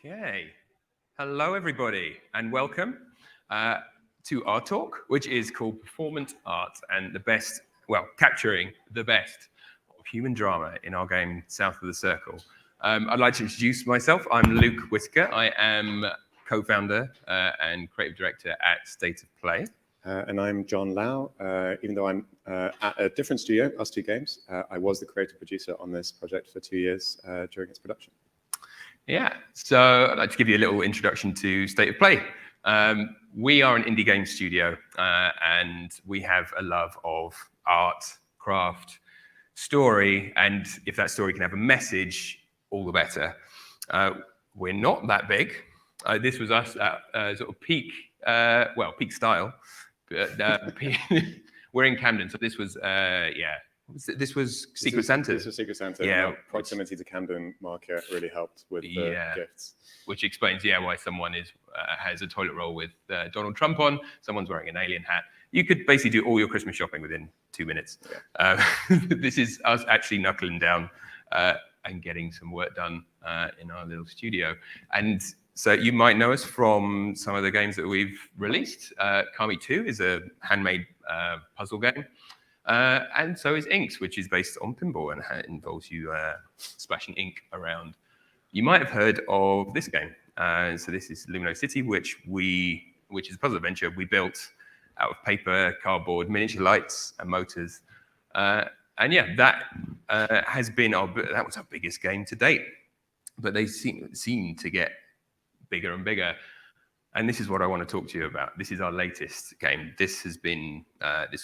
Okay. Hello, everybody, and welcome to our talk, which is called Performance Art and capturing the best of human drama in our game, South of the Circle. I'd like to introduce myself. I'm Luke Whittaker. I am co-founder and creative director at State of Play. And I'm John Lau. Even though I'm at a different studio, Us2 Games, I was the creative producer on this project for 2 years during its production. Yeah, so I'd like to give you a little introduction to State of Play. We are an indie game studio, and we have a love of art, craft, story, and if that story can have a message, all the better. We're not that big. This was us at sort of peak style. But, we're in Camden, so this was This was Secret Santa. This was Secret Santa. Yeah, proximity to Camden Market really helped with the gifts. Which explains, why someone has a toilet roll with Donald Trump on. Someone's wearing an alien hat. You could basically do all your Christmas shopping within 2 minutes. Yeah. This is us actually knuckling down and getting some work done in our little studio. And so you might know us from some of the games that we've released. Kami 2 is a handmade puzzle game. And so is Inks, which is based on pinball and it involves you splashing ink around. You might have heard of this game. So this is Lumino City, which is a puzzle adventure we built out of paper, cardboard, miniature lights, and motors. That was our biggest game to date. But they seem to get bigger and bigger. And this is what I want to talk to you about. This is our latest game. This was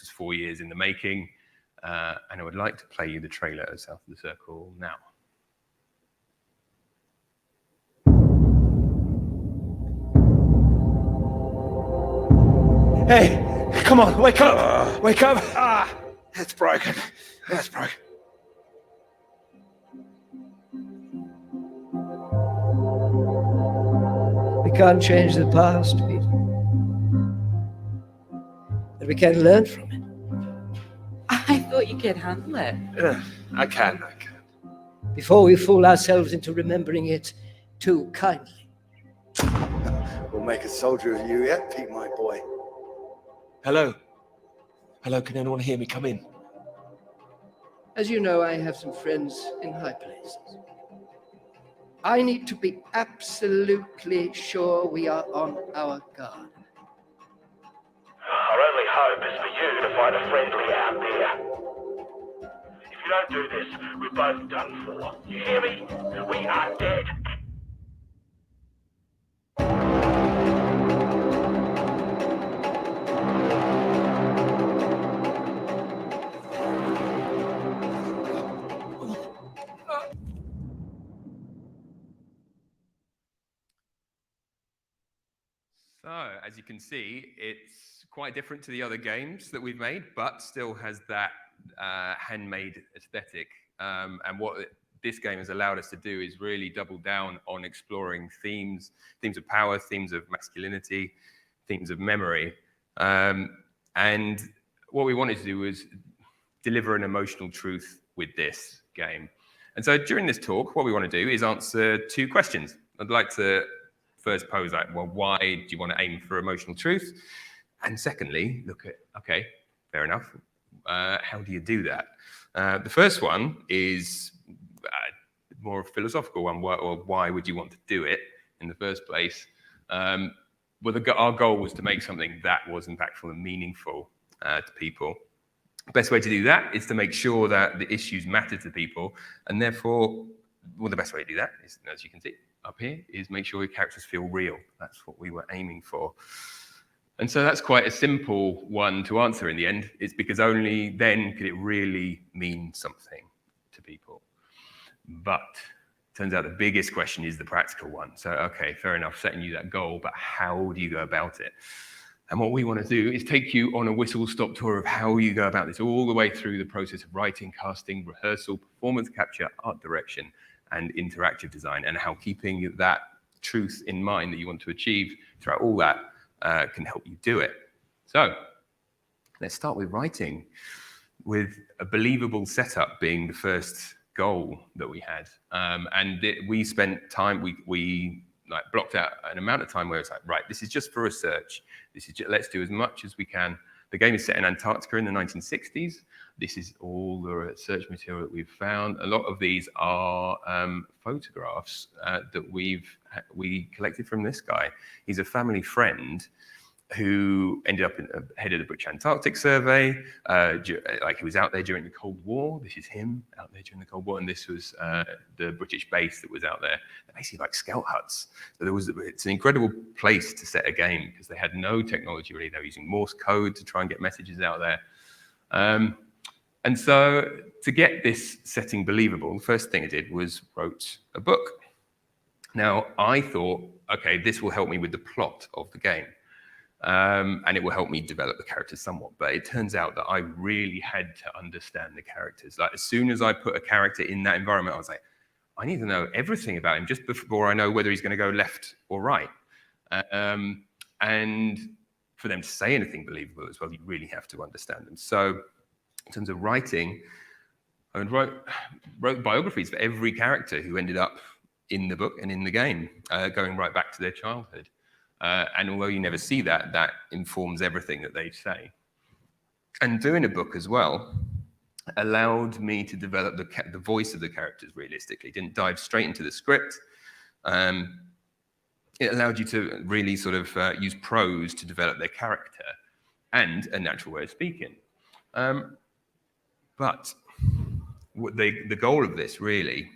4 years in the making. And I would like to play you the trailer of South of the Circle now. Hey, come on, wake up. Wake up. It's broken. It's broken. We can't change the past, Peter. But we can learn from it. I thought you could handle it. I can. Before we fool ourselves into remembering it too kindly. We'll make a soldier of you yet, Pete, my boy. Hello? Hello, can anyone hear me? Come in. As you know, I have some friends in high places. I need to be absolutely sure we are on our guard. Our only hope is for you to find a friendly out there. If you don't do this, we're both done for. You hear me? We are dead. So, as you can see, it's quite different to the other games that we've made, but still has that handmade aesthetic. And what this game has allowed us to do is really double down on exploring themes of power, themes of masculinity, themes of memory. And what we wanted to do was deliver an emotional truth with this game. And so during this talk, what we want to do is answer two questions. I'd like to first pose why do you want to aim for emotional truth? And secondly, look at, okay, fair enough. How do you do that? The first one is more a philosophical one, or why would you want to do it in the first place? Our goal was to make something that was impactful and meaningful to people. The best way to do that is to make sure that the issues matter to people, and therefore, the best way to do that is, as you can see up here, is make sure your characters feel real. That's what we were aiming for. And so that's quite a simple one to answer in the end. It's because only then could it really mean something to people. But it turns out the biggest question is the practical one. So, okay, fair enough, setting you that goal, but how do you go about it? And what we want to do is take you on a whistle-stop tour of how you go about this, all the way through the process of writing, casting, rehearsal, performance capture, art direction, and interactive design, and how keeping that truth in mind that you want to achieve throughout all that can help you do it. So let's start with writing, with a believable setup being the first goal that we had. We spent time, we like blocked out an amount of time where it's like, right, this is just for research. Let's do as much as we can. The game is set in Antarctica in the 1960s. This is all the research material that we've found. A lot of these are photographs that we collected from this guy. He's a family friend who ended up head of the British Antarctic Survey. Like he was out there during the Cold War. This is him out there during the Cold War, and this was the British base that was out there. They're basically like scout huts. So it's an incredible place to set a game because they had no technology really. They were using Morse code to try and get messages out there. And so to get this setting believable, the first thing I did was wrote a book. Now I thought, okay, this will help me with the plot of the game. And it will help me develop the characters somewhat. But it turns out that I really had to understand the characters. Like as soon as I put a character in that environment, I was like, I need to know everything about him just before I know whether he's going to go left or right. And for them to say anything believable as well, you really have to understand them. So in terms of writing, I wrote biographies for every character who ended up in the book and in the game, going right back to their childhood. And although you never see that, that informs everything that they say. And doing a book as well allowed me to develop the voice of the characters realistically. Didn't dive straight into the script. It allowed you to really sort of use prose to develop their character and a natural way of speaking. But the goal of this really,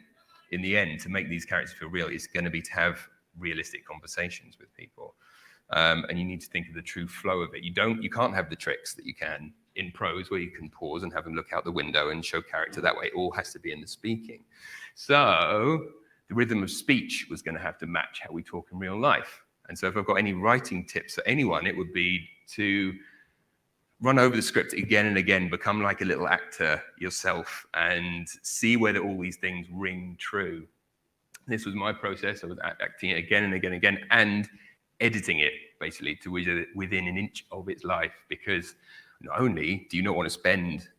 in the end, to make these characters feel real, is going to be to have realistic conversations with people. And you need to think of the true flow of it. You can't have the tricks that you can in prose where you can pause and have them look out the window and show character that way. It all has to be in the speaking. So the rhythm of speech was going to have to match how we talk in real life. And so if I've got any writing tips for anyone, it would be to run over the script again and again, become like a little actor yourself and see whether all these things ring true. This was my process. I was acting it again and again and again, and editing it basically to within an inch of its life, because not only do you not want to spend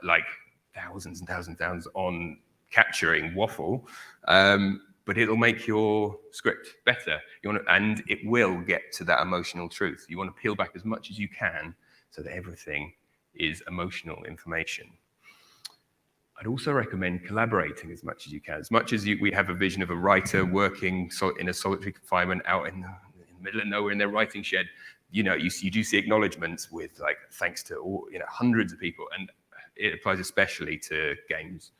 like thousands and thousands and thousands on capturing waffle, but it'll make your script better. And it will get to that emotional truth. You want to peel back as much as you can so that everything is emotional information. I'd also recommend collaborating as much as you can. As much as we have a vision of a writer working in a solitary confinement out in the middle of nowhere in their writing shed, you do see acknowledgements with like thanks to all, hundreds of people, and it applies especially to games.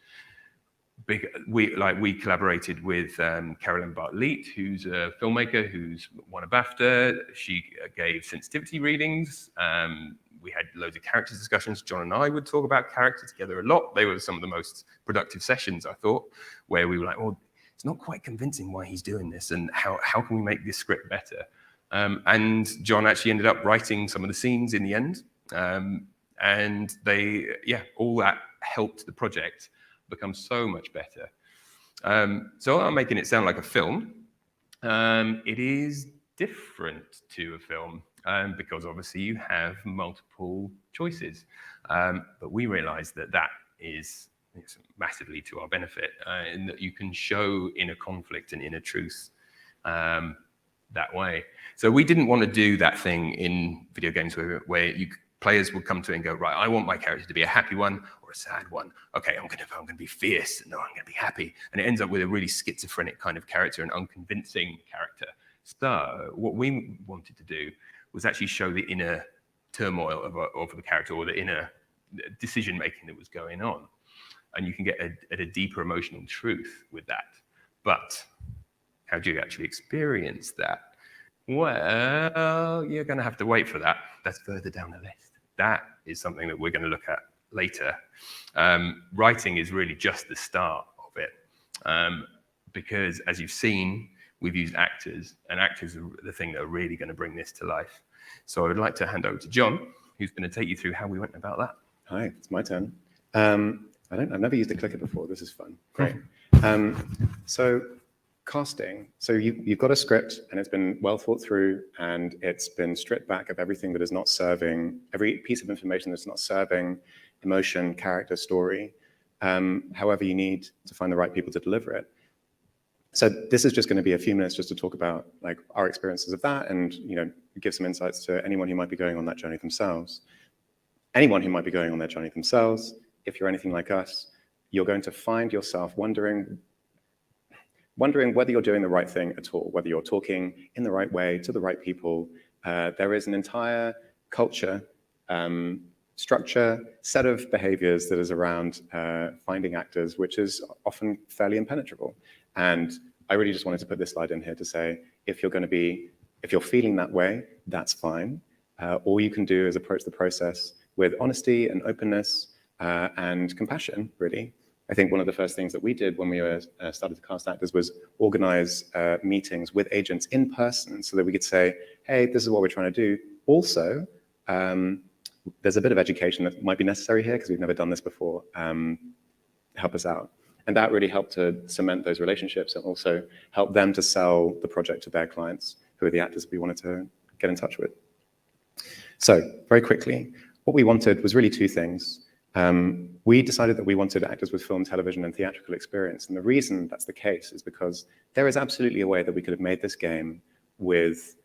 We collaborated with Carolyn Bartlett, who's a filmmaker who's won a BAFTA. She gave sensitivity readings. We had loads of character discussions. John and I would talk about character together a lot. They were some of the most productive sessions, I thought, where we were like, well, it's not quite convincing why he's doing this, and how can we make this script better? And John actually ended up writing some of the scenes in the end. And all that helped the project become so much better. So I'm making it sound like a film. It is different to a film because obviously you have multiple choices. But we realized that is massively to our benefit in that you can show inner conflict and inner truth that way. So we didn't want to do that thing in video games where players would come to it and go, right, I want my character to be a happy one or a sad one. Okay, I'm gonna be fierce. No, I'm gonna be happy. And it ends up with a really schizophrenic kind of character, an unconvincing character. So what we wanted to do was actually show the inner turmoil of the character, or the inner decision making that was going on. And you can get at a deeper emotional truth with that. But how do you actually experience that? Well, you're going to have to wait for that. That's further down the list. That is something that we're going to look at later. Writing is really just the start of it. Because as you've seen, we've used actors, and actors are the thing that are really going to bring this to life. So I would like to hand over to John, who's going to take you through how we went about that. Hi, it's my turn. I've never used a clicker before. This is fun. Great. So casting. So you've got a script, and it's been well thought through, and it's been stripped back of everything that is not serving, every piece of information that's not serving emotion, character, story, however you need to find the right people to deliver it. So this is just going to be a few minutes just to talk about like our experiences of that and give some insights to anyone who might be going on that journey themselves. Anyone who might be going on their journey themselves, if you're anything like us, you're going to find yourself wondering whether you're doing the right thing at all, whether you're talking in the right way to the right people. There is an entire culture, structure, set of behaviors that is around finding actors, which is often fairly impenetrable. And I really just wanted to put this slide in here to say, if you're feeling that way, that's fine. All you can do is approach the process with honesty and openness and compassion, really. I think one of the first things that we did when we started to cast actors was organize meetings with agents in person so that we could say, hey, this is what we're trying to do. Also, there's a bit of education that might be necessary here because we've never done this before. Help us out. And that really helped to cement those relationships and also help them to sell the project to their clients, who are the actors we wanted to get in touch with. So very quickly, what we wanted was really two things. We decided that we wanted actors with film, television, and theatrical experience. And the reason that's the case is because there is absolutely a way that we could have made this game with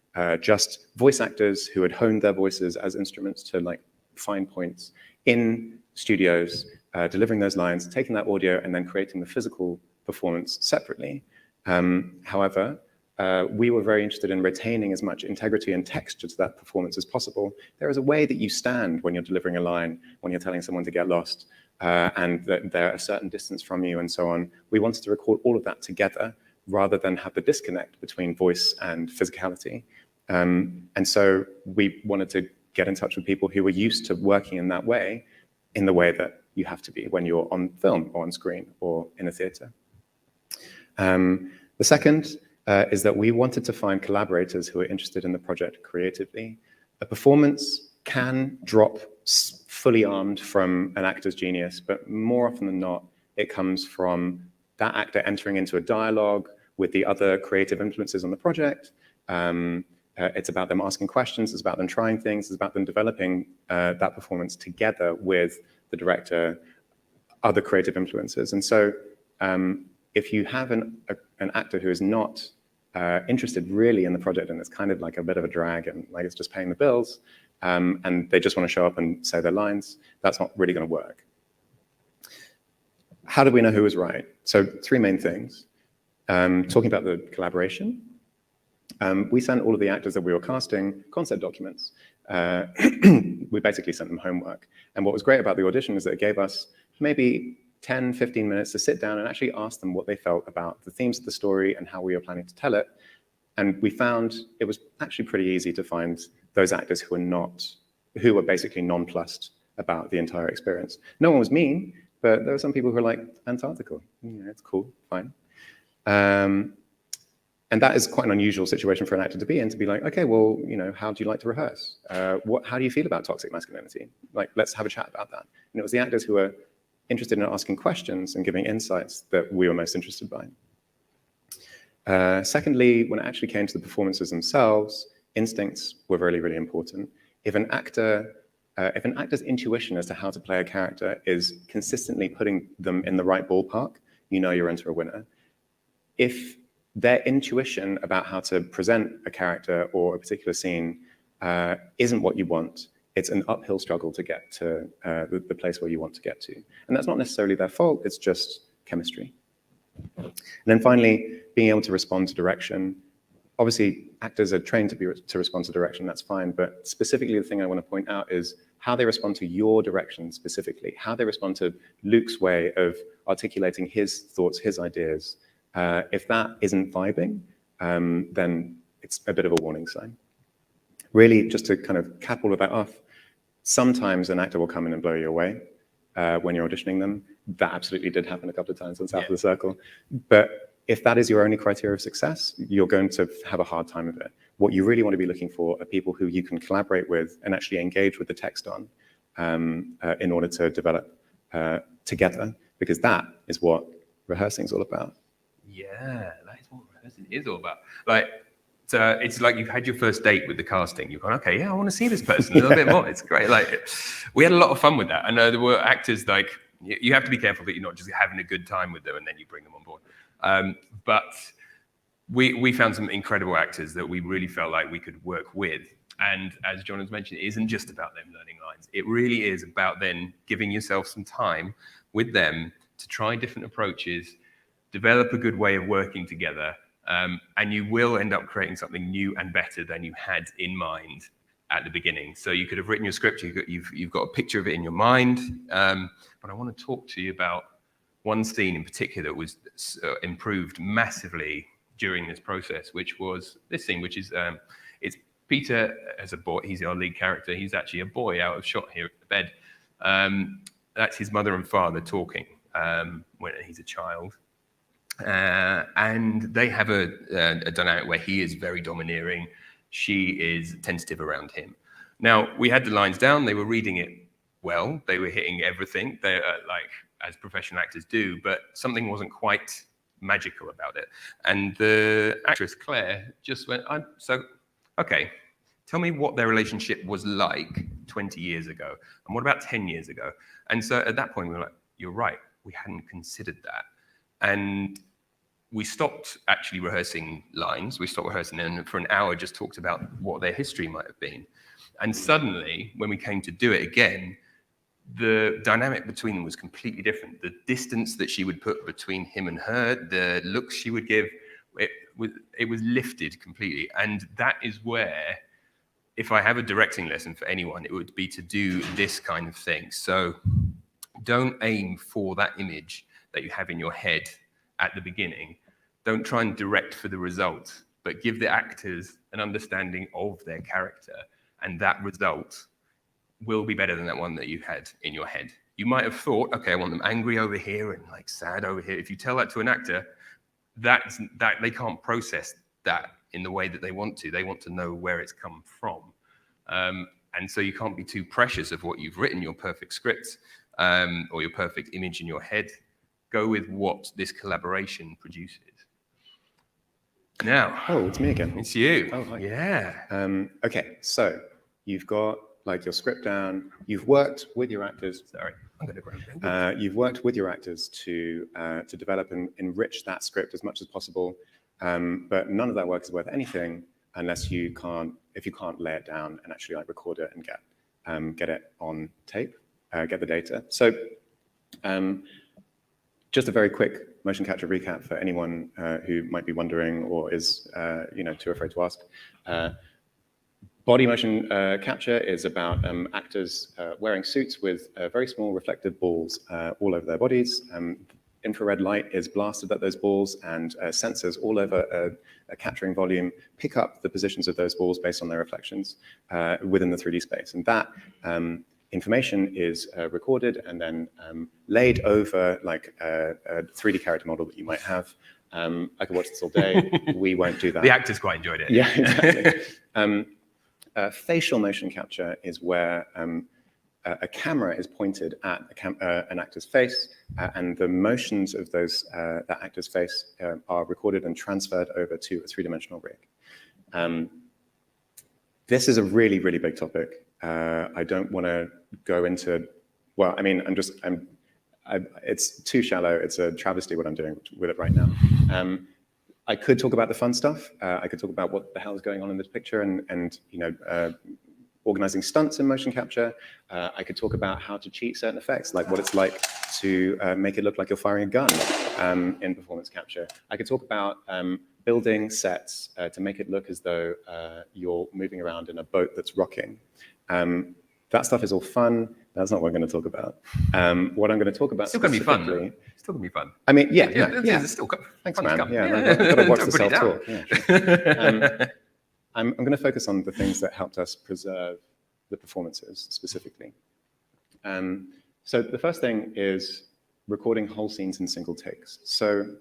just voice actors who had honed their voices as instruments to like fine points in studios, delivering those lines, taking that audio, and then creating the physical performance separately. However, we were very interested in retaining as much integrity and texture to that performance as possible. There is a way that you stand when you're delivering a line, when you're telling someone to get lost, and that they're a certain distance from you and so on. We wanted to record all of that together rather than have the disconnect between voice and physicality. And so we wanted to get in touch with people who were used to working in that way, in the way that you have to be when you're on film or on screen or in a theater. The second is that we wanted to find collaborators who are interested in the project creatively. A performance can drop fully armed from an actor's genius, but more often than not, it comes from that actor entering into a dialogue with the other creative influences on the project. It's about them asking questions, it's about them trying things, it's about them developing that performance together with the director, other creative influences. And so if you have an actor who is not interested really in the project and it's kind of like a bit of a drag and like it's just paying the bills and they just want to show up and say their lines, that's not really going to work. How do we know who was right? So three main things. Talking about the collaboration, we sent all of the actors that we were casting concept documents. We basically sent them homework. And what was great about the audition is that it gave us maybe 10, 15 minutes to sit down and actually ask them what they felt about the themes of the story and how we were planning to tell it. And we found it was actually pretty easy to find those actors who were basically nonplussed about the entire experience. No one was mean, but there were some people who were like, Antarctica, yeah, it's cool, fine. And that is quite an unusual situation for an actor to be in, to be like, okay, well, how do you like to rehearse? How do you feel about toxic masculinity? Like, let's have a chat about that. And it was the actors who were interested in asking questions and giving insights that we were most interested by. Secondly, when it actually came to the performances themselves, instincts were really, really important. If an actor's intuition as to how to play a character is consistently putting them in the right ballpark, you're into a winner. If their intuition about how to present a character or a particular scene isn't what you want, it's an uphill struggle to get to the place where you want to get to. And that's not necessarily their fault, it's just chemistry. And then finally, being able to respond to direction. Obviously, actors are trained to respond to direction, that's fine, but specifically the thing I want to point out is how they respond to your direction specifically, how they respond to Luke's way of articulating his thoughts, his ideas. If that isn't vibing, then it's a bit of a warning sign. Really, just to kind of cap all of that off, sometimes an actor will come in and blow you away when you're auditioning them. That absolutely did happen a couple of times on South of the Circle. But if that is your only criteria of success, you're going to have a hard time of it. What you really want to be looking for are people who you can collaborate with and actually engage with the text on in order to develop together, because that is what rehearsing is all about. Yeah, that is what rehearsing is all about. Like, so it's like you've had your first date with the casting. You've gone, okay, yeah, I want to see this person a little bit more. It's great. Like, we had a lot of fun with that. I know there were actors, like, you have to be careful that you're not just having a good time with them and then you bring them on board. But we found some incredible actors that we really felt like we could work with. And as John has mentioned, it isn't just about them learning lines. It really is about then giving yourself some time with them to try different approaches, develop a good way of working together, and you will end up creating something new and better than you had in mind at the beginning. So you could have written your script, you've got a picture of it in your mind, but I want to talk to you about one scene in particular that was improved massively during this process, which was this scene, which is it's Peter as a boy. He's our lead character. He's actually a boy out of shot here at the bed. That's his mother and father talking when he's a child. And they have a dynamic where he is very domineering. She is tentative around him. Now, we had the lines down. They were reading it well. They were hitting everything, they like as professional actors do, but something wasn't quite magical about it. And the actress, Claire, just went, okay, tell me what their relationship was like 20 years ago. And what about 10 years ago? And so at that point, we were like, you're right. We hadn't considered that. And we stopped actually rehearsing lines. We stopped rehearsing and for an hour just talked about what their history might have been. And suddenly, when we came to do it again, the dynamic between them was completely different. The distance that she would put between him and her, the looks she would give, it was lifted completely. And that is where, if I have a directing lesson for anyone, it would be to do this kind of thing. So don't aim for that image that you have in your head at the beginning. Don't try and direct for the result, but give the actors an understanding of their character, and that result will be better than that one that you had in your head. You might have thought, okay, I want them angry over here and like sad over here. If you tell that to an actor, that they can't process that in the way that they want to. They want to know where it's come from. And so you can't be too precious of what you've written, your perfect script, or your perfect image in your head. Go with what this collaboration produces. Now, Oh, it's me again. it's you. Oh, hi. Yeah. Okay, so you've got like your script down. You've worked with your actors. Sorry, I'm going to grab it. You've worked with your actors to develop and enrich that script as much as possible. But none of that work is worth anything unless if you can't lay it down and actually like record it and get it on tape, get the data. So just a very quick motion capture recap for anyone who might be wondering or is too afraid to ask. Body motion capture is about actors wearing suits with very small reflective balls all over their bodies. Infrared light is blasted at those balls, and sensors all over a capturing volume pick up the positions of those balls based on their reflections within the 3D space. And that information is recorded and then laid over like a 3D character model that you might have. I could watch this all day. We won't do that. The actors quite enjoyed it. Yeah, exactly. Facial motion capture is where a camera is pointed at an actor's face, and the motions of that actor's face are recorded and transferred over to a three-dimensional rig. This is a really, really big topic. I don't want to go into, well, I mean, it's too shallow. It's a travesty what I'm doing with it right now. I could talk about the fun stuff. I could talk about what the hell is going on in this picture and organizing stunts in motion capture. I could talk about how to cheat certain effects, like what it's like to make it look like you're firing a gun in performance capture. I could talk about building sets to make it look as though you're moving around in a boat that's rocking. That stuff is all fun. That's not what I'm going to talk about. What I'm going to talk about It's still going to be fun. It's still going to be fun. I mean, yeah. It's still Thanks, fun to man. come. Yeah, I've got to watch the Put it self-talk. down. Yeah, sure. I'm going to focus on the things that helped us preserve the performances specifically. So the first thing is recording whole scenes in single takes. So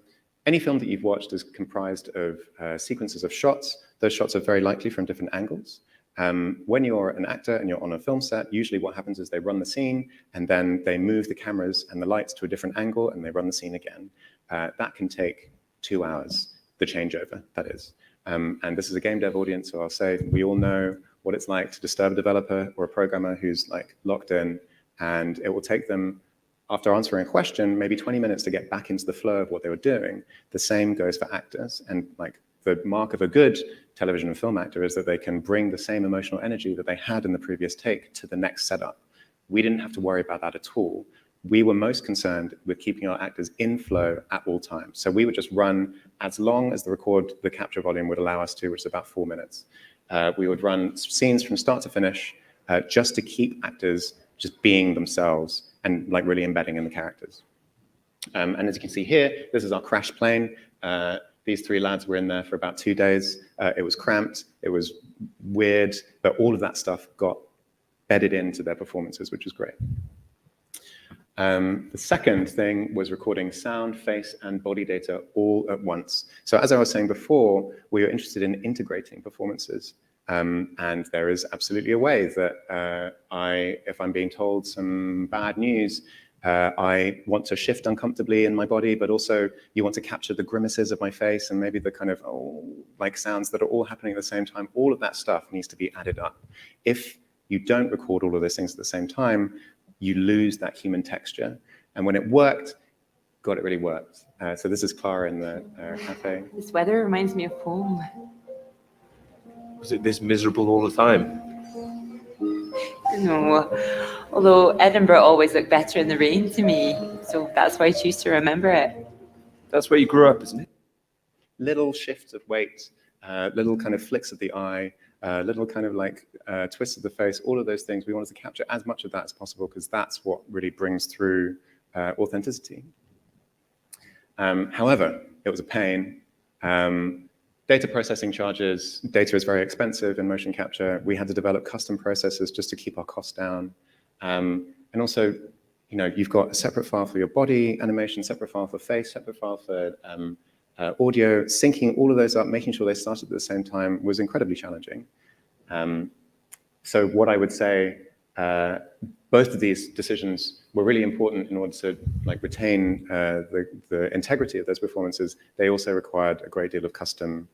any film that you've watched is comprised of sequences of shots. Those shots are very likely from different angles. When you're an actor and you're on a film set, usually what happens is they run the scene and then they move the cameras and the lights to a different angle and they run the scene again. That can take 2 hours, the changeover, that is. And this is a game dev audience, so I'll say we all know what it's like to disturb a developer or a programmer who's like locked in, and it will take them, after answering a question, maybe 20 minutes to get back into the flow of what they were doing. The same goes for actors, and like the mark of a good television and film actor is that they can bring the same emotional energy that they had in the previous take to the next setup. We didn't have to worry about that at all. We were most concerned with keeping our actors in flow at all times. So we would just run as long as the capture volume would allow us to, which is about 4 minutes. We would run scenes from start to finish just to keep actors just being themselves and like really embedding in the characters. And as you can see here, this is our crash plane. These 3 lads were in there for about 2 days. It was cramped, it was weird, but all of that stuff got bedded into their performances, which was great. The second thing was recording sound, face, and body data all at once. So as I was saying before, we were interested in integrating performances. And there is absolutely a way that if I'm being told some bad news, I want to shift uncomfortably in my body, but also you want to capture the grimaces of my face and maybe the kind of like sounds that are all happening at the same time. All of that stuff needs to be added up. If you don't record all of those things at the same time, you lose that human texture. And when it worked, God, it really worked. So this is Clara in the cafe. This weather reminds me of home. Was it this miserable all the time? No, although Edinburgh always looked better in the rain to me, so that's why I choose to remember it. That's where you grew up, isn't it? Little shifts of weight, little kind of flicks of the eye, little kind of like twists of the face, all of those things. We wanted to capture as much of that as possible because that's what really brings through authenticity. However, it was a pain. Data processing charges, data is very expensive in motion capture. We had to develop custom processes just to keep our costs down. And also, you know, you've got a separate file for your body animation, separate file for face, separate file for audio. Syncing all of those up, making sure they started at the same time was incredibly challenging. So what I would say, both of these decisions were really important in order to like retain the integrity of those performances. They also required a great deal of custom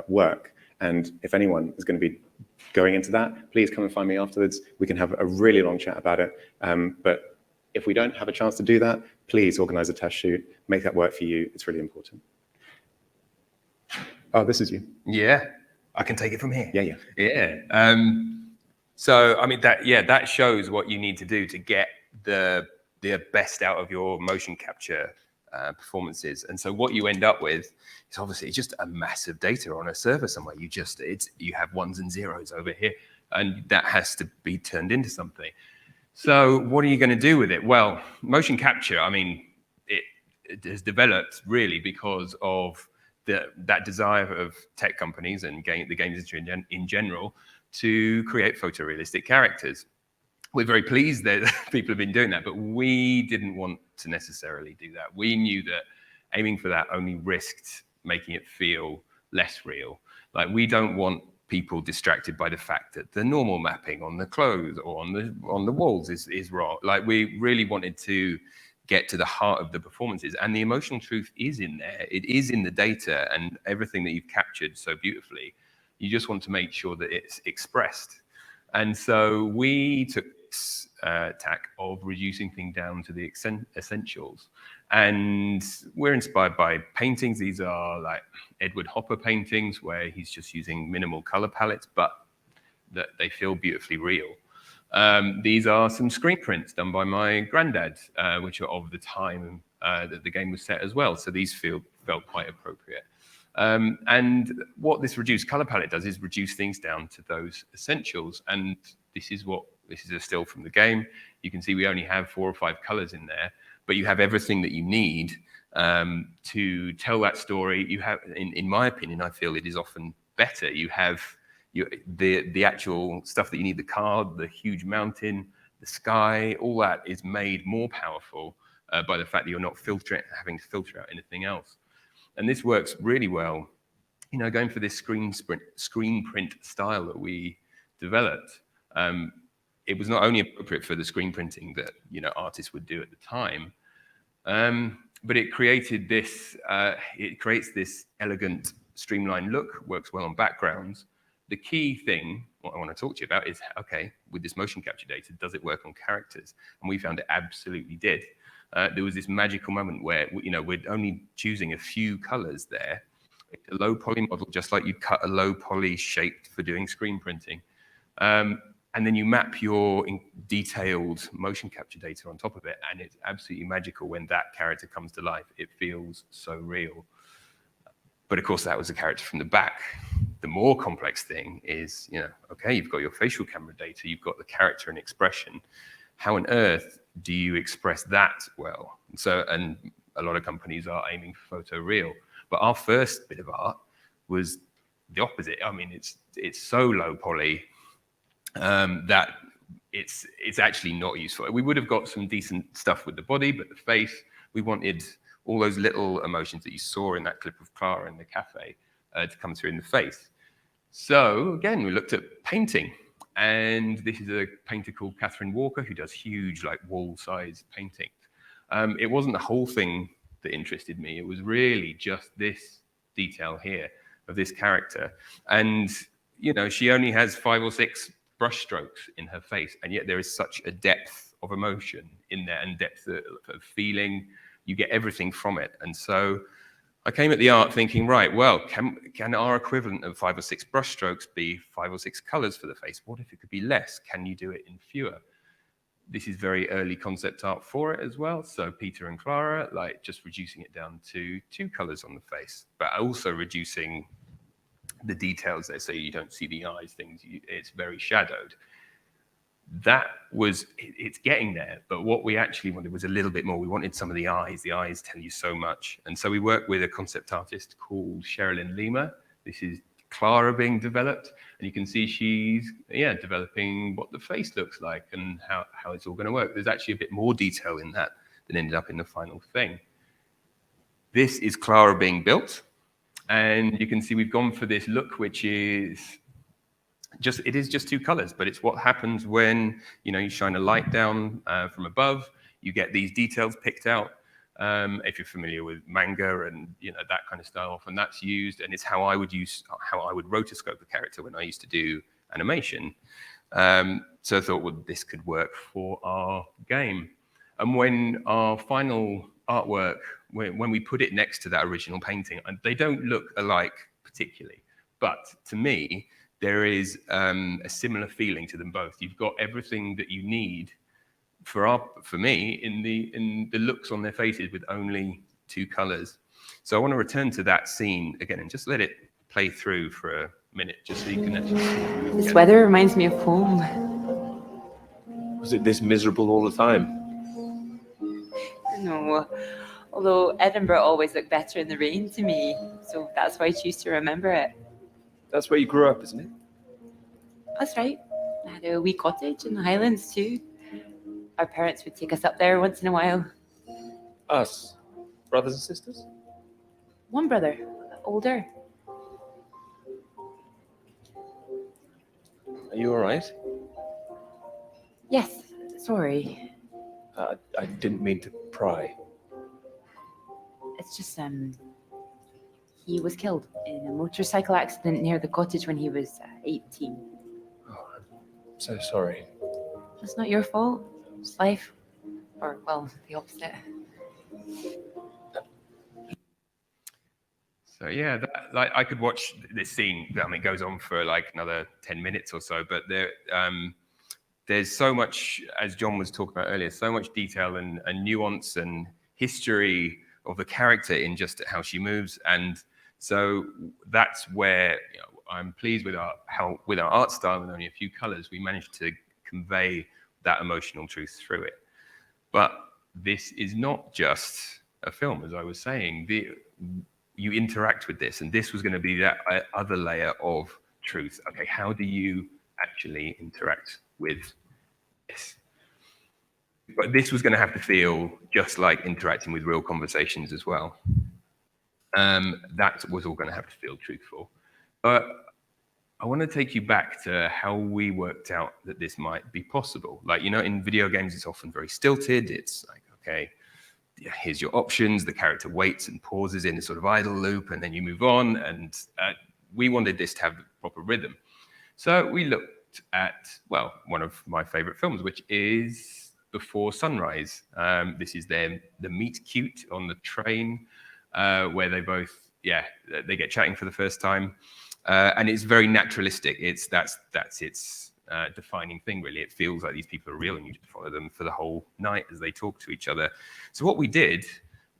work. And if anyone is going to be going into that, please come and find me afterwards. We can have a really long chat about it. But if we don't have a chance to do that, please organize a test shoot, make that work for you. It's really important. Oh, this is you. Yeah, I can take it from here. Yeah. So, I mean, that shows what you need to do to get the best out of your motion capture performances. And so what you end up with is obviously just a massive data on a server somewhere. You have ones and zeros over here, and that has to be turned into something. So what are you going to do with it? Well, motion capture, I mean, it has developed really because of that desire of tech companies and the games industry in general to create photorealistic characters. We're very pleased that people have been doing that, but we didn't want to necessarily do that. We knew that aiming for that only risked making it feel less real. Like, we don't want people distracted by the fact that the normal mapping on the clothes or on the walls is wrong. Like, we really wanted to get to the heart of the performances, and the emotional truth is in there. It is in the data and everything that you've captured so beautifully. You just want to make sure that it's expressed. And so we took this tack of reducing things down to the essentials. And we're inspired by paintings. These are like Edward Hopper paintings where he's just using minimal color palettes, but that they feel beautifully real. These are some screen prints done by my granddad, which are of the time that the game was set as well. So these felt quite appropriate. And what this reduced color palette does is reduce things down to those essentials. And this is a still from the game. You can see we only have 4 or 5 colors in there, but you have everything that you need to tell that story. You have, in my opinion, I feel it is often better. You have the actual stuff that you need, the car, the huge mountain, the sky, all that is made more powerful by the fact that you're not having to filter out anything else. And this works really well, you know, going for this screen print style that we developed. It was not only appropriate for the screen printing that, you know, artists would do at the time, but it created this, it creates this elegant, streamlined look, works well on backgrounds. The key thing, what I want to talk to you about is, okay, with this motion capture data, does it work on characters? And we found it absolutely did. There was this magical moment where, you know, we're only choosing a few colors there. a low poly model, just like you cut a low poly shape for doing screen printing. And then you map your detailed motion capture data on top of it, and it's absolutely magical when that character comes to life. It feels so real. But of course, that was a character from the back. The more complex thing is, okay, you've got your facial camera data, you've got the character and expression. How on earth do you express that well? And a lot of companies are aiming for photoreal. But our first bit of art was the opposite. I mean, it's so low poly that it's actually not useful. We would have got some decent stuff with the body, but the face, we wanted all those little emotions that you saw in that clip of Clara in the cafe to come through in the face. So again, we looked at painting, and this is a painter called Catherine Walker who does huge, like wall-size paintings. It wasn't the whole thing that interested me. It was really just this detail here of this character. And, she only has 5 or 6 brush strokes in her face, and yet there is such a depth of emotion in there and depth of feeling. You get everything from it. And so I came at the art thinking, right, well, can our equivalent of 5 or 6 brush strokes be 5 or 6 colors for the face? What if it could be less? Can you do it in fewer? This is very early concept art for it as well. So Peter and Clara, like just reducing it down to 2 colors on the face, but also reducing the details there so you don't see the eyes, things, it's very shadowed. That was, it's getting there, but what we actually wanted was a little bit more. We wanted some of the eyes. The eyes tell you so much. And so we worked with a concept artist called Sherilyn Lima. This is Clara being developed, and you can see she's developing what the face looks like and how it's all going to work. There's actually a bit more detail in that than ended up in the final thing. This is Clara being built, and you can see we've gone for this look, which is it is just 2 colors, but it's what happens when you shine a light down from above. You get these details picked out. If you're familiar with manga and that kind of style, often that's used, and it's how I would rotoscope a character when I used to do animation. So I thought, well, this could work for our game. And when our final artwork, when we put it next to that original painting, and they don't look alike particularly, but to me, there is a similar feeling to them both. You've got everything that you need for me in the looks on their faces with only 2 colors. So I want to return to that scene again and just let it play through for a minute, just so you can actually see. This weather reminds me of home. Was it this miserable all the time? No, although Edinburgh always looked better in the rain to me, so that's why I choose to remember it. That's where you grew up, isn't it? That's right. I had a wee cottage in the Highlands too. Our parents would take us up there once in a while. Us? Brothers and sisters? One brother, older. Are you all right? Yes, sorry. I didn't mean to pry. It's just, he was killed in a motorcycle accident near the cottage when he was 18. Oh, I'm so sorry. It's not your fault. It's life. Or, well, the opposite. So yeah, I could watch this scene. I mean, it goes on for like another 10 minutes or so, but there's so much, as John was talking about earlier, so much detail and nuance and history of the character in just how she moves. And so that's where I'm pleased with our art style and only a few colors, we managed to convey that emotional truth through it. But this is not just a film, as I was saying. You interact with this, and this was going to be that other layer of truth. Okay, how do you actually interact with this? But this was going to have to feel just like interacting with real conversations as well. That was all going to have to feel truthful. But I want to take you back to how we worked out that this might be possible. Like, in video games, it's often very stilted. It's like, okay, here's your options. The character waits and pauses in a sort of idle loop, and then you move on. And we wanted this to have proper rhythm. So we looked at, well, one of my favorite films, which is Before Sunrise. This is the meet cute on the train, where they both, they get chatting for the first time, and it's very naturalistic. That's its defining thing, really. It feels like these people are real, and you just follow them for the whole night as they talk to each other. So what we did,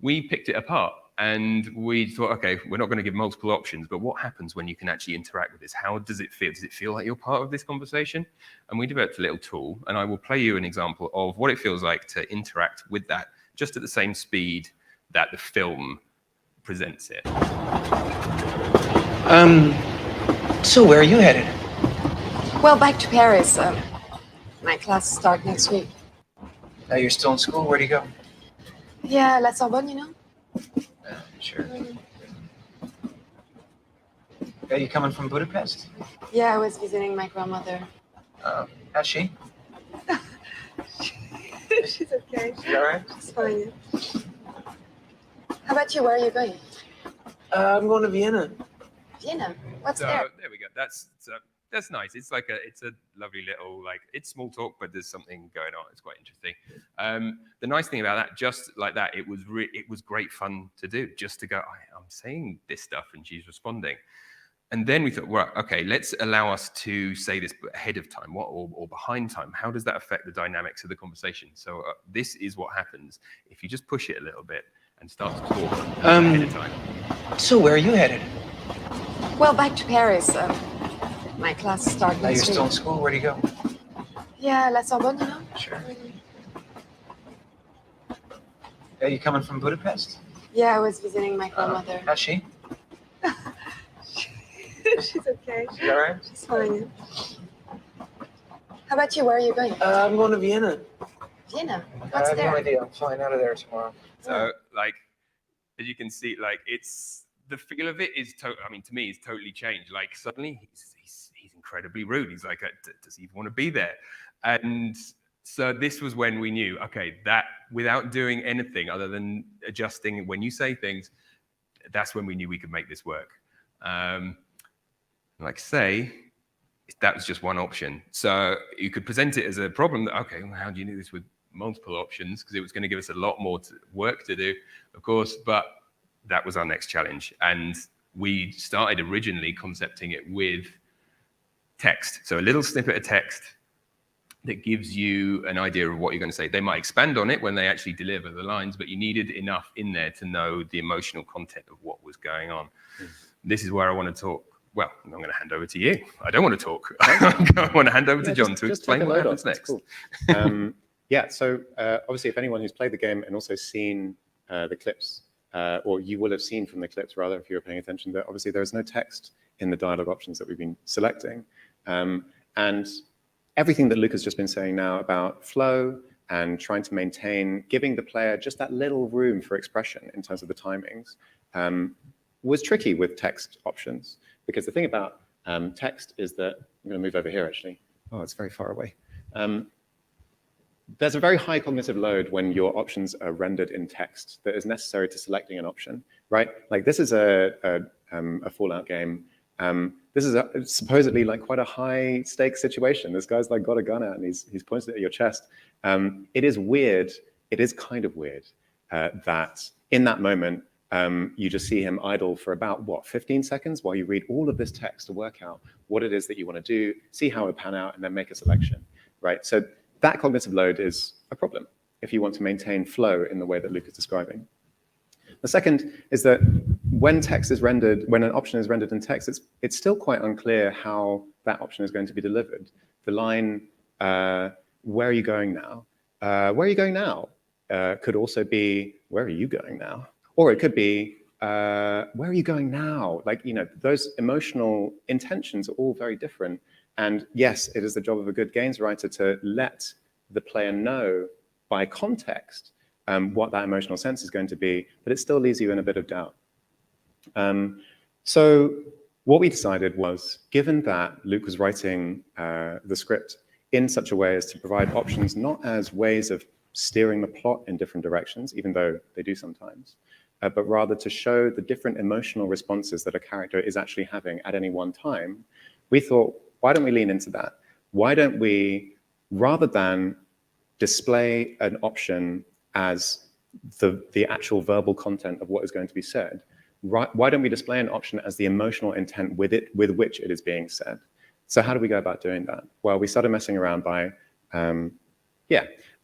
we picked it apart. And we thought, okay, we're not going to give multiple options, but what happens when you can actually interact with this? How does it feel? Does it feel like you're part of this conversation? And we developed a little tool, and I will play you an example of what it feels like to interact with that just at the same speed that the film presents it. So where are you headed? Well, back to Paris. My classes start next week. You're still in school? Where do you go? Yeah, La Sorbonne, you know? Sure. Are you coming from Budapest? Yeah, I was visiting my grandmother. How's she? She's okay. She all right? She's fine. How about you? Where are you going? I'm going to Vienna. Vienna. What's So there? there we go. That's nice. It's like it's a lovely little, like, it's small talk, but there's something going on. It's quite interesting. The nice thing about that, just like that, it was great fun to do, just to go, I'm saying this stuff and she's responding. And then we thought, well, okay, let's allow us to say this ahead of time, or behind time. How does that affect the dynamics of the conversation? So this is what happens if you just push it a little bit and start to talk ahead of time. So where are you headed? Well, back to Paris. My classes start You're next still in week. school? Where do you go? Yeah, La Sorbonne, you know? Sure. Are you coming from Budapest? Yeah, I was visiting my grandmother. How's she? She's okay. She all right? She's fine. How about you? Where are you going? I'm going to Vienna. Vienna. I What's have no there? idea. I'm flying out of there tomorrow. So, like, as you can see, like, it's the feel of it is I mean, to me, it's totally changed. Like, suddenly he's incredibly rude. He's like, does he even want to be there? And so this was when we knew, okay, that without doing anything other than adjusting when you say things, that's when we knew we could make this work. Like, say, that was just one option. So you could present it as a problem that, okay, well, how do you do this with multiple options? Because it was going to give us a lot more work to do, of course, but that was our next challenge. And we started originally concepting it with text. So a little snippet of text that gives you an idea of what you're going to say. They might expand on it when they actually deliver the lines, but you needed enough in there to know the emotional content of what was going on. This is where I want to talk. Well, I'm going to hand over to you. I don't want to talk. I want to hand over to John to explain what happens next. Cool. Yeah, so obviously if anyone who's played the game and also seen the clips, or you will have seen from the clips rather if you were paying attention, that obviously there is no text in the dialogue options that we've been selecting. And everything that Luke has just been saying now about flow and trying to maintain, giving the player just that little room for expression in terms of the timings, was tricky with text options. Because the thing about text is that, I'm going to move over here actually. Oh, it's very far away. There's a very high cognitive load when your options are rendered in text that is necessary to selecting an option, right? Like this is a Fallout game. This is supposedly like quite a high stakes situation. This guy's like got a gun out and he's pointed it at your chest. It is weird. It is kind of weird that in that moment, you just see him idle for about, what, 15 seconds while you read all of this text to work out what it is that you want to do, see how it pan out, and then make a selection, right? So that cognitive load is a problem if you want to maintain flow in the way that Luke is describing. The second is that when text is rendered, when an option is rendered in text, it's still quite unclear how that option is going to be delivered. The line, where are you going now? Where are you going now? Could also be, where are you going now? Or it could be, where are you going now? Like, you know, those emotional intentions are all very different. And yes, it is the job of a good games writer to let the player know by context what that emotional sense is going to be, but it still leaves you in a bit of doubt. So what we decided was, given that Luke was writing the script in such a way as to provide options not as ways of steering the plot in different directions, even though they do sometimes, but rather to show the different emotional responses that a character is actually having at any one time, we thought, why don't we lean into that? Why don't we, rather than display an option as the actual verbal content of what is going to be said, why don't we display an option as the emotional intent with which it is being said? So how do we go about doing that? Well, we started messing around by going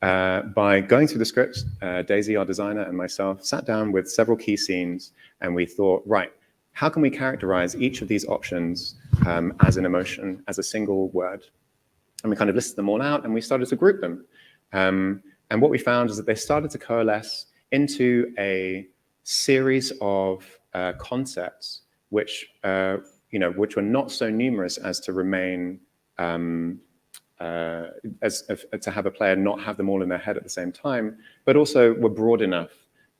through the script. Daisy, our designer, and myself sat down with several key scenes, and we thought, right, how can we characterize each of these options as an emotion, as a single word? And we kind of listed them all out, and we started to group them. And what we found is that they started to coalesce into a series of concepts which were not so numerous as to remain to have a player not have them all in their head at the same time, but also were broad enough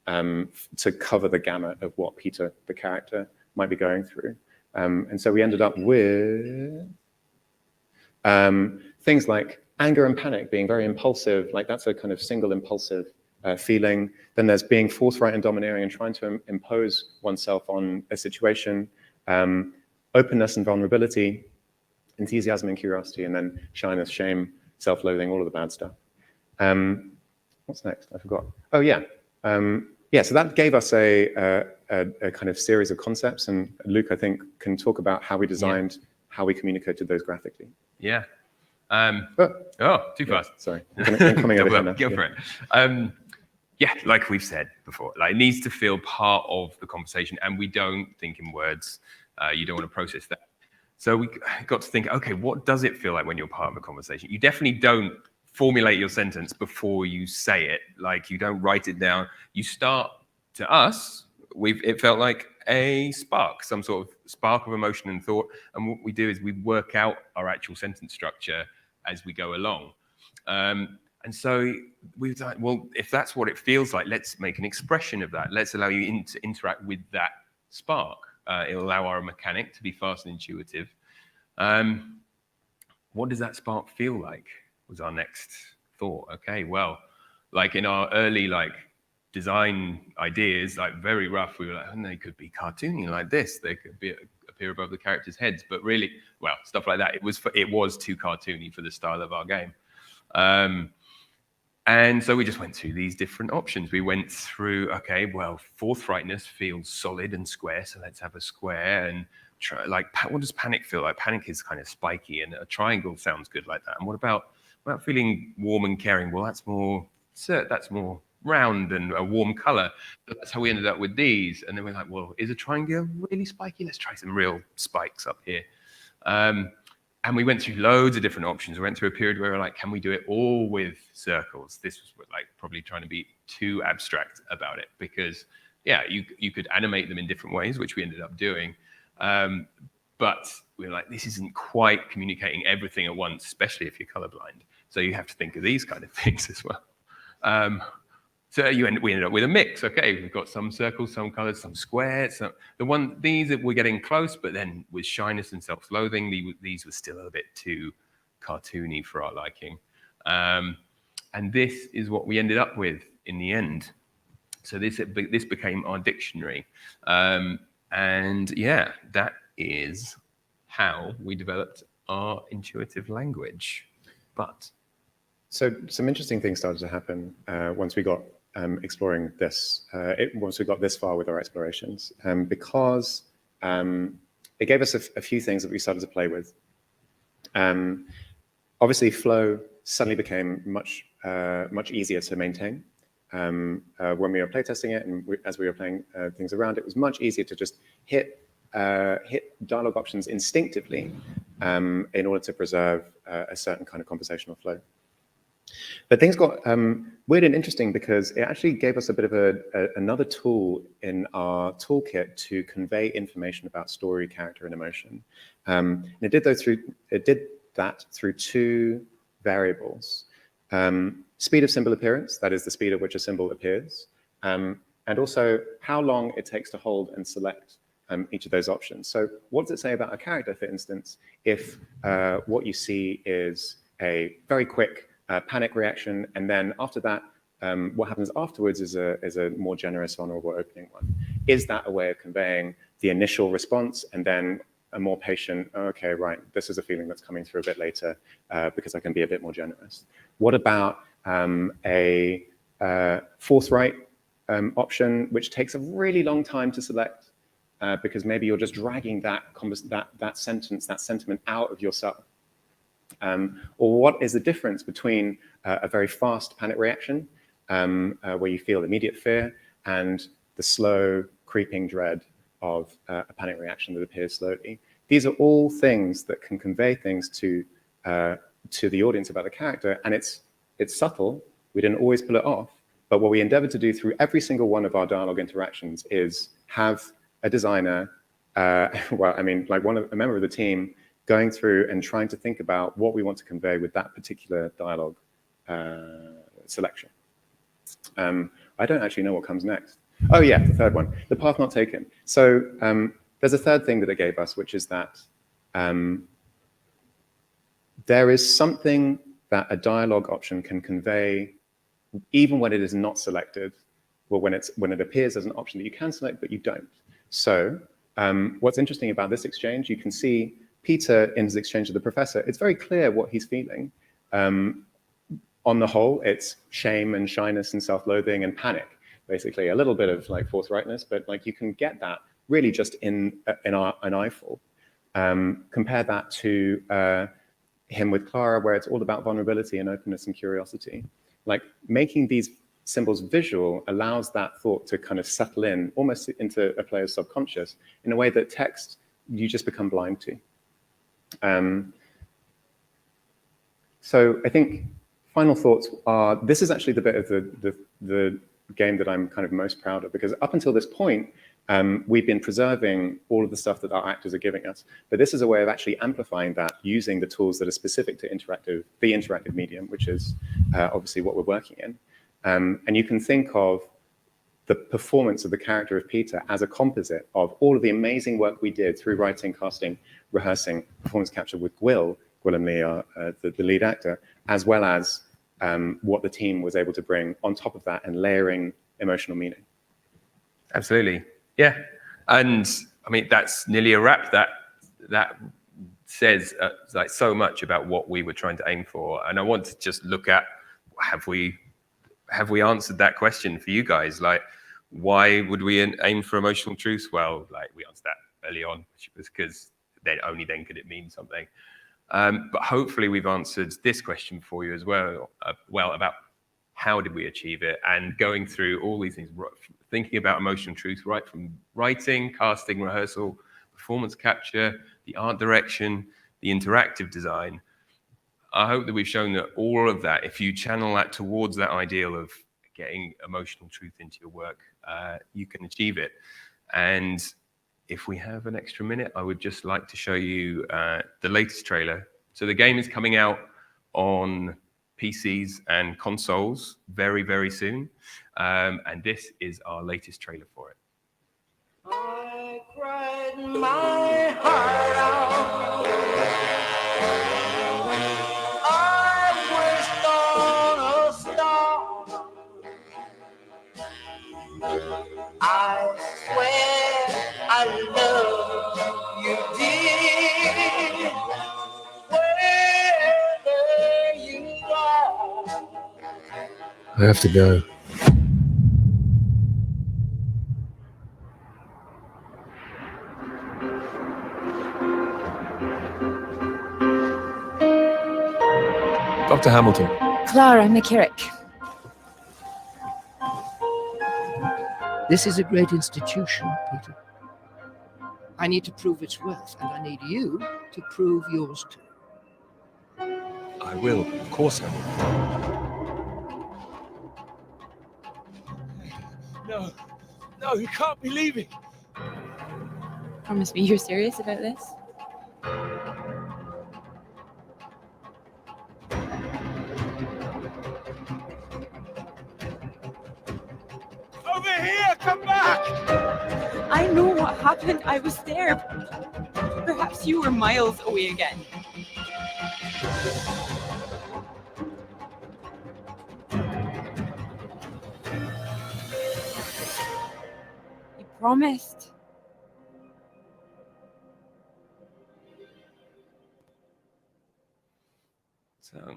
to cover the gamut of what Peter, the character, might be going through. And so we ended up with things like anger and panic being very impulsive, like that's a kind of single impulsive feeling. Then there's being forthright and domineering and trying to impose oneself on a situation, openness and vulnerability, enthusiasm and curiosity, and then shyness, shame, self-loathing, all of the bad stuff. What's next? I forgot. Oh, yeah. So that gave us a kind of series of concepts, and Luke, I think, can talk about how we designed, how we communicated those graphically. Yeah. Too fast. Sorry. I'm coming over here now. Go for it. Like we've said before, like it needs to feel part of the conversation, and we don't think in words. You don't want to process that. So we got to think, okay, what does it feel like when you're part of a conversation? You definitely don't formulate your sentence before you say it. Like you don't write it down. You start, to us, it felt like a spark, some sort of spark of emotion and thought. And what we do is we work out our actual sentence structure as we go along. And so we thought, well, if that's what it feels like, let's make an expression of that. Let's allow you to interact with that spark. It'll allow our mechanic to be fast and intuitive. What does that spark feel like was our next thought. Okay, well, like in our early design ideas, very rough, we were like, they could be cartoony like this. They could appear above the characters' heads, but really, well, stuff like that. It was too cartoony for the style of our game. And so we just went through these different options. We went through, okay, well, forthrightness feels solid and square, so let's have a square. And what does panic feel like? Panic is kind of spiky, and a triangle sounds good like that. And what about feeling warm and caring? Well, that's more round and a warm color. So that's how we ended up with these. And then we're like, well, is a triangle really spiky? Let's try some real spikes up here. And we went through loads of different options. We went through a period where we were like, can we do it all with circles? This was probably trying to be too abstract about it, because you could animate them in different ways, which we ended up doing. But we were like, this isn't quite communicating everything at once, especially if you're colorblind. So you have to think of these kind of things as well. So we ended up with a mix. Okay, we've got some circles, some colors, some squares. These that we're getting close, but then with shyness and self-loathing, these were still a bit too cartoony for our liking. And this is what we ended up with in the end. So this became our dictionary. And yeah, that is how we developed our intuitive language. So some interesting things started to happen once we got exploring this. Once we got this far with our explorations, because it gave us a few things that we started to play with. Obviously, flow suddenly became much easier to maintain. When we were playtesting it, and as we were playing things around, it was much easier to just hit dialogue options instinctively in order to preserve a certain kind of conversational flow. But things got weird and interesting because it actually gave us a bit of another tool in our toolkit to convey information about story, character, and emotion. And it did that through two variables: speed of symbol appearance, that is the speed at which a symbol appears, and also how long it takes to hold and select each of those options. So what does it say about a character, for instance, if what you see is a very quick panic reaction, and then after that, what happens afterwards is a more generous, honorable opening one? Is that a way of conveying the initial response and then a more patient, okay, right, this is a feeling that's coming through a bit later because I can be a bit more generous? What about a forthright option, which takes a really long time to select, because maybe you're just dragging that sentiment out of yourself. Or what is the difference between a very fast panic reaction, where you feel immediate fear, and the slow, creeping dread of a panic reaction that appears slowly? These are all things that can convey things to the audience about the character, and it's subtle. We didn't always pull it off, but what we endeavored to do through every single one of our dialogue interactions is have a designer, well, I mean, like a member of the team going through and trying to think about what we want to convey with that particular dialogue selection. I don't actually know what comes next. Oh yeah, the third one, the path not taken. So there's a third thing that it gave us, which is that there is something that a dialogue option can convey even when it is not selected, or when it appears as an option that you can select but you don't. So what's interesting about this exchange, you can see Peter in his exchange with the professor, it's very clear what he's feeling. On the whole, it's shame and shyness and self-loathing and panic, basically a little bit of like forthrightness, but like you can get that really just in an eyeful. Compare that to him with Clara, where it's all about vulnerability and openness and curiosity. Like making these symbols visual allows that thought to kind of settle in almost into a player's subconscious in a way that text you just become blind to. So I think final thoughts are, this is actually the bit of the game that I'm kind of most proud of, because up until this point, we've been preserving all of the stuff that our actors are giving us, but this is a way of actually amplifying that using the tools that are specific to the interactive medium, which is obviously what we're working in. And you can think of the performance of the character of Peter as a composite of all of the amazing work we did through writing, casting, rehearsing, performance capture with Gwilym Lee, the lead actor, as well as what the team was able to bring on top of that and layering emotional meaning. Absolutely. Yeah. And I mean, that's nearly a wrap. That says like so much about what we were trying to aim for. And I want to just look at, have we answered that question for you guys? Like, why would we aim for emotional truth? Well, like we answered that early on, which was because only then could it mean something. But hopefully we've answered this question for you as well, about how did we achieve it, and going through all these things, thinking about emotional truth, right from writing, casting, rehearsal, performance capture, the art direction, the interactive design. I hope that we've shown that all of that, if you channel that towards that ideal of getting emotional truth into your work, you can achieve it. And if we have an extra minute, I would just like to show you the latest trailer. So the game is coming out on PCs and consoles very, very soon. And this is our latest trailer for it. I cried my heart out. I wished on a star. I swear I love you, dear. Wherever you are. I have to go. Dr. Hamilton. Clara McKirrick. This is a great institution, Peter. I need to prove its worth, and I need you to prove yours too. I will. Of course I will. No. No, you can't be leaving. Promise me you're serious about this? Over here! Come back! I know what happened. I was there. Perhaps you were miles away again. You promised. So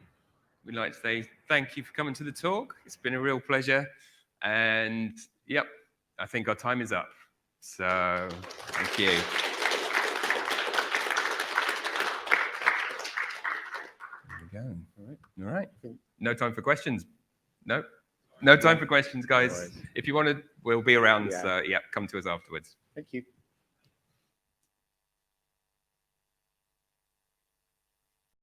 we'd like to say thank you for coming to the talk. It's been a real pleasure. And yep, I think our time is up. So Thank you. There we go. All right. No time for questions. No. No time for questions, guys. No worries. If you want to, we'll be around. Yeah. So, yeah, come to us afterwards. Thank you.